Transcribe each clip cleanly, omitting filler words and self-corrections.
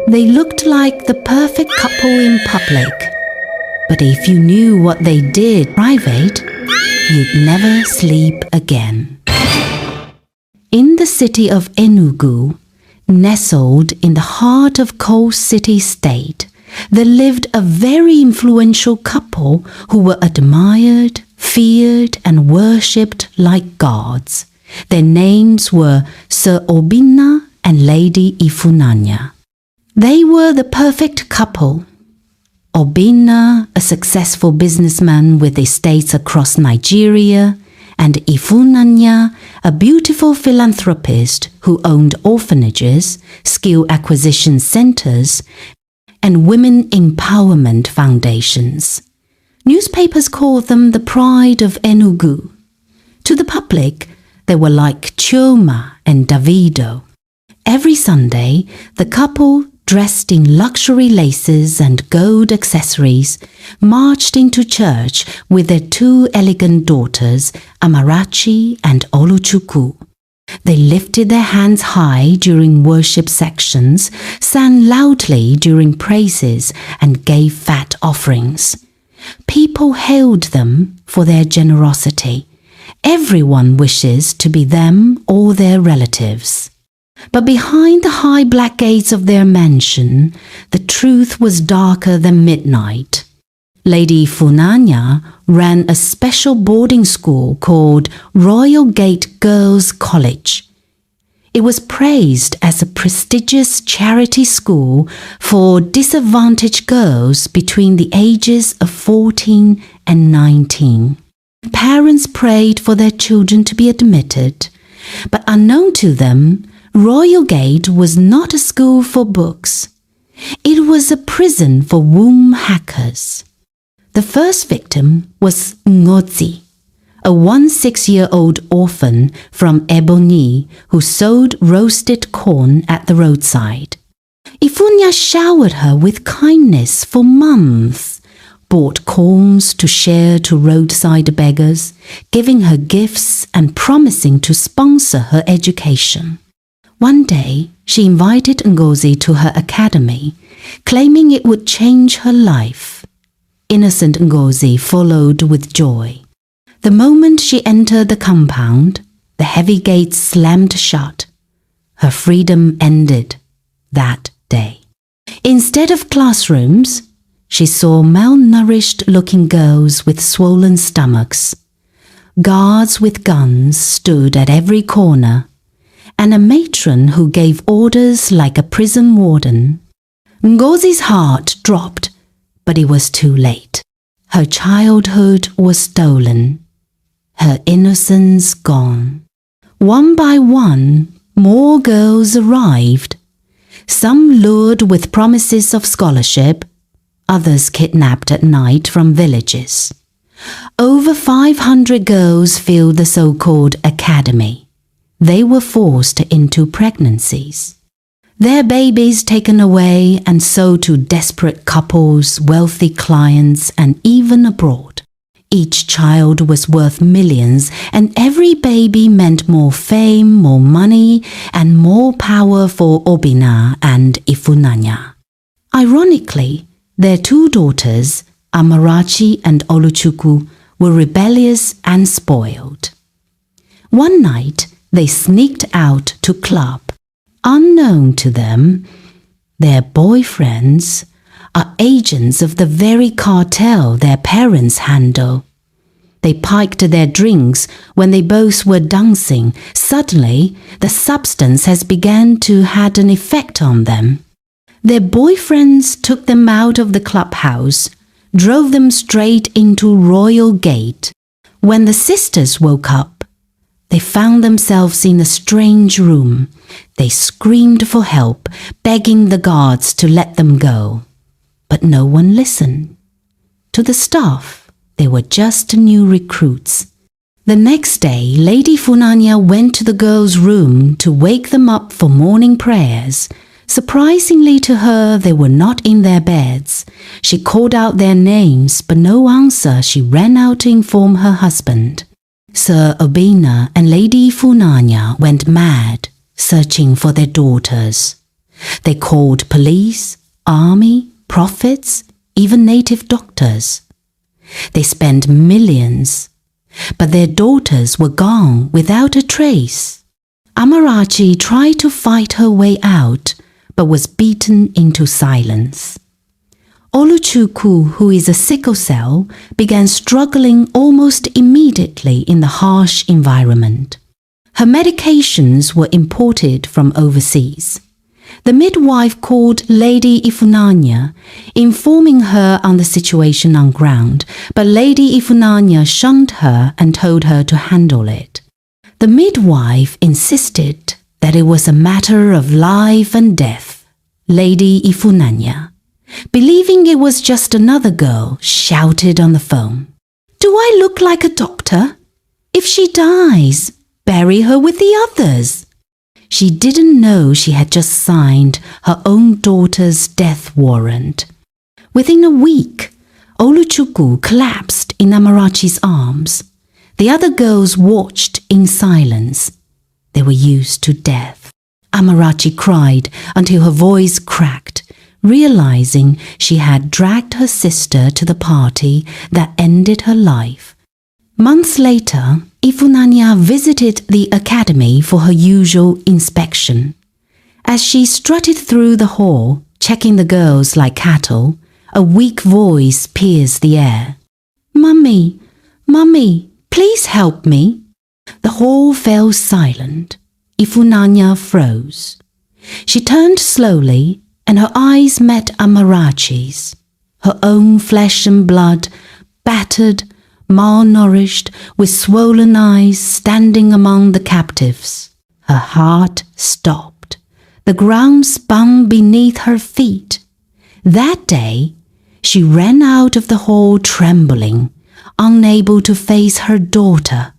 They looked like the perfect couple in public. But if you knew what they did private, you'd never sleep again. In the city of Enugu, nestled in the heart of Coal City State, there lived a very influential couple who were admired, feared, and worshipped like gods. Their names were Sir Obinna and Lady Ifunanya. They were the perfect couple. Obinna, a successful businessman with estates across Nigeria, and Ifunanya, a beautiful philanthropist who owned orphanages, skill acquisition centers, and women empowerment foundations. Newspapers called them the pride of Enugu. To the public, they were like Chioma and Davido. Every Sunday, the couple, dressed in luxury laces and gold accessories, marched into church with their two elegant daughters, Amarachi and Oluchukwu. They lifted their hands high during worship sections, sang loudly during praises, and gave fat offerings. People hailed them for their generosity. Everyone wishes to be them or their relatives. But behind the high black gates of their mansion, the truth was darker than midnight. Lady Funanya ran a special boarding school called Royal Gate Girls' College. It was praised as a prestigious charity school for disadvantaged girls between the ages of 14 and 19. Parents prayed for their children to be admitted, but unknown to them, Royal Gate was not a school for books. It was a prison for womb hackers. The first victim was Ngozi, a 16-year-old orphan from Ebonyi who sold roasted corn at the roadside. Ifunya showered her with kindness for months, bought corns to share to roadside beggars, giving her gifts and promising to sponsor her education. One day, she invited Ngozi to her academy, claiming it would change her life. Innocent Ngozi followed with joy. The moment she entered the compound, the heavy gates slammed shut. Her freedom ended that day. Instead of classrooms, she saw malnourished-looking girls with swollen stomachs. Guards with guns stood at every corner, and a matron who gave orders like a prison warden. Ngozi's heart dropped, but it was too late. Her childhood was stolen, her innocence gone. One by one, more girls arrived. Some lured with promises of scholarship, others kidnapped at night from villages. Over 500 girls filled the so-called academy. They were forced into pregnancies. Their babies taken away and sold to desperate couples, wealthy clients, and even abroad. Each child was worth millions, and every baby meant more fame, more money, and more power for Obinna and Ifunanya. Ironically, their two daughters, Amarachi and Oluchukwu, were rebellious and spoiled. One night, they sneaked out to club. Unknown to them, their boyfriends are agents of the very cartel their parents handle. They piked their drinks when they both were dancing. Suddenly, the substance has begun to have an effect on them. Their boyfriends took them out of the clubhouse, drove them straight into Royal Gate. When the sisters woke up, they found themselves in a strange room. They screamed for help, begging the guards to let them go. But no one listened. To the staff, they were just new recruits. The next day, Lady Funanya went to the girls' room to wake them up for morning prayers. Surprisingly to her, they were not in their beds. She called out their names, but no answer. She ran out to inform her husband. Sir Obinna and Lady Funanya went mad, searching for their daughters. They called police, army, prophets, even native doctors. They spent millions, but their daughters were gone without a trace. Amarachi tried to fight her way out, but was beaten into silence. Oluchukwu, who is a sickle cell, began struggling almost immediately in the harsh environment. Her medications were imported from overseas. The midwife called Lady Ifunanya, informing her on the situation on ground, but Lady Ifunanya shunned her and told her to handle it. The midwife insisted that it was a matter of life and death. Lady Ifunanya, believing it was just another girl, shouted on the phone, "Do I look like a doctor? If she dies, bury her with the others." She didn't know she had just signed her own daughter's death warrant. Within a week, Oluchukwu collapsed in Amarachi's arms. The other girls watched in silence. They were used to death. Amarachi cried until her voice cracked, realizing she had dragged her sister to the party that ended her life. Months later, Ifunanya visited the academy for her usual inspection. As she strutted through the hall, checking the girls like cattle, a weak voice pierced the air. "Mummy, Mummy, please help me." The hall fell silent. Ifunanya froze. She turned slowly, and her eyes met Amarachi's. Her own flesh and blood, battered, malnourished, with swollen eyes, standing among the captives. Her heart stopped. The ground spun beneath her feet. That day, she ran out of the hall trembling, unable to face her daughter.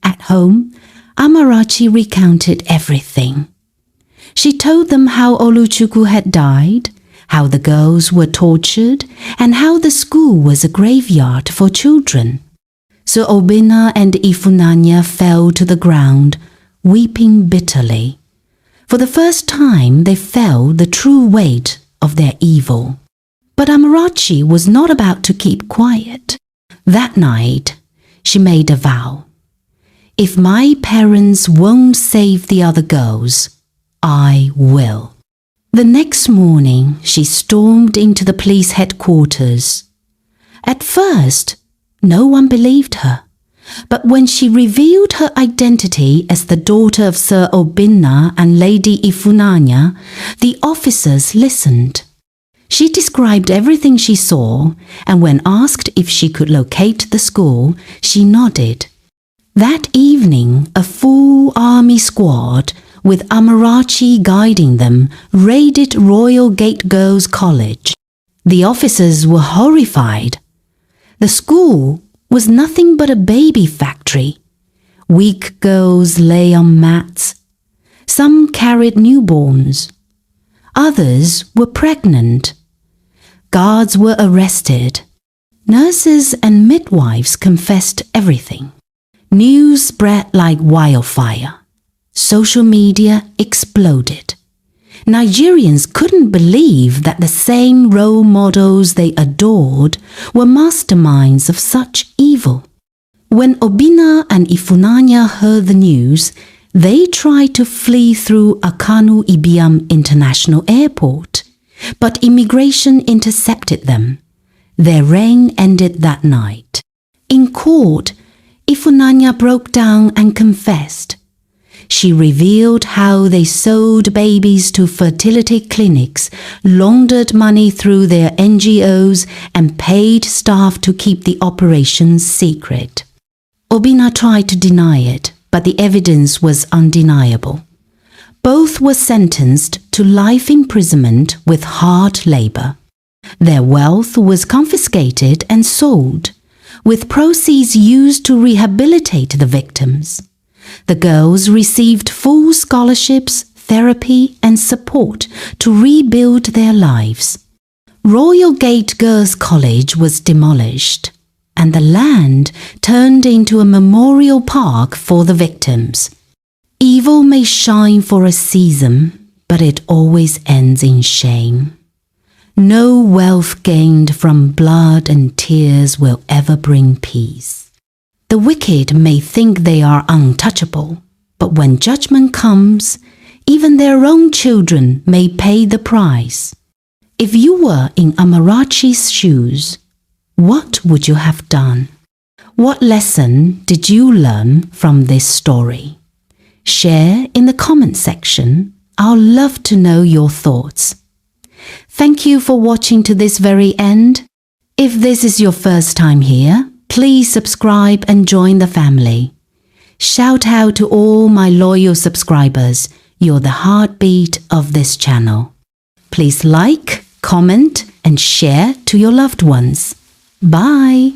At home, Amarachi recounted everything. She told them how Oluchukwu had died, how the girls were tortured, and how the school was a graveyard for children. So Obina and Ifunanya fell to the ground, weeping bitterly. For the first time, they felt the true weight of their evil. But Amarachi was not about to keep quiet. That night, she made a vow. "If my parents won't save the other girls, I will." The next morning, she stormed into the police headquarters. At first, no one believed her, but when she revealed her identity as the daughter of Sir Obinna and Lady Ifunanya, the officers listened. She described everything she saw, and when asked if she could locate the school, she nodded. That evening, a full army squad, with Amarachi guiding them, raided Royal Gate Girls' College. The officers were horrified. The school was nothing but a baby factory. Weak girls lay on mats. Some carried newborns. Others were pregnant. Guards were arrested. Nurses and midwives confessed everything. News spread like wildfire. Social media exploded. Nigerians couldn't believe that the same role models they adored were masterminds of such evil. When Obina and Ifunanya heard the news, they tried to flee through Akanu Ibiam International Airport, but immigration intercepted them. Their reign ended that night. In court, Ifunanya broke down and confessed. She revealed how they sold babies to fertility clinics, laundered money through their NGOs, and paid staff to keep the operations secret. Obina tried to deny it, but the evidence was undeniable. Both were sentenced to life imprisonment with hard labor. Their wealth was confiscated and sold, with proceeds used to rehabilitate the victims. The girls received full scholarships, therapy, and support to rebuild their lives. Royal Gate Girls' College was demolished, and the land turned into a memorial park for the victims. Evil may shine for a season, but it always ends in shame. No wealth gained from blood and tears will ever bring peace. The wicked may think they are untouchable, but when judgment comes, even their own children may pay the price. If you were in Amarachi's shoes, what would you have done? What lesson did you learn from this story? Share in the comment section. I'll love to know your thoughts. Thank you for watching to this very end. If this is your first time here, please subscribe and join the family. Shout out to all my loyal subscribers. You're the heartbeat of this channel. Please like, comment, and share to your loved ones. Bye!